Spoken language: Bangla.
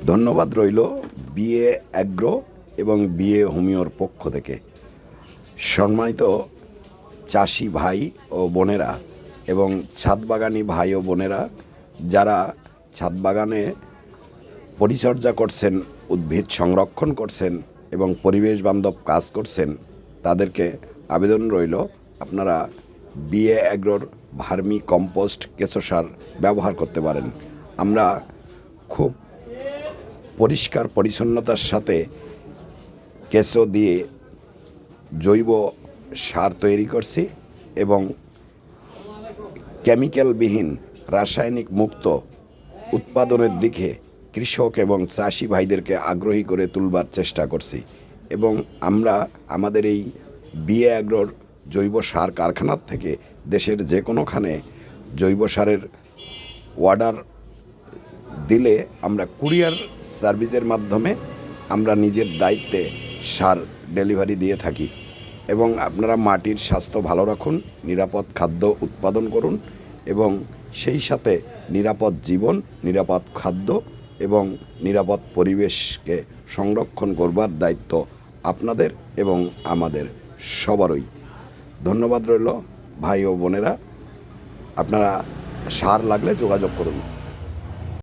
ধন্যবাদ রইল বিএ অ্যাগ্রো এবং বিএ হোমিওর পক্ষ থেকে। সম্মানিত চাষি ভাই ও বোনেরা এবং ছাদবাগানি ভাই ও বোনেরা, যারা ছাদ বাগানে পরিচর্যা করছেন, উদ্ভিদ সংরক্ষণ করছেন এবং পরিবেশ বান্ধব কাজ করছেন, তাদেরকে আবেদন রইল আপনারা বিএ অ্যাগ্রোর ভার্মি কম্পোস্ট কেঁচো সার ব্যবহার করতে পারেন। আমরা খুব পরিষ্কার পরিচ্ছন্নতার সাথে কেঁচো দিয়ে জৈব সার তৈরি করছি এবং কেমিক্যালবিহীন রাসায়নিক মুক্ত উৎপাদনের দিকে কৃষক এবং চাষি ভাইদেরকে আগ্রহী করে তুলবার চেষ্টা করছি। এবং আমরা আমাদের এই বিএ অ্যাগ্রোর জৈব সার কারখানার থেকে দেশের যে কোনোখানে জৈব সারের অর্ডার দিলে আমরা কুরিয়ার সার্ভিসের মাধ্যমে আমরা নিজের দায়িত্বে সার ডেলিভারি দিয়ে থাকি। এবং আপনারা মাটির স্বাস্থ্য ভালো রাখুন, নিরাপদ খাদ্য উৎপাদন করুন এবং সেই সাথে নিরাপদ জীবন, নিরাপদ খাদ্য এবং নিরাপদ পরিবেশকে সংরক্ষণ করবার দায়িত্ব আপনাদের এবং আমাদের সবারই। ধন্যবাদ রইল ভাই ও বোনেরা। আপনারা সার লাগলে যোগাযোগ করুন।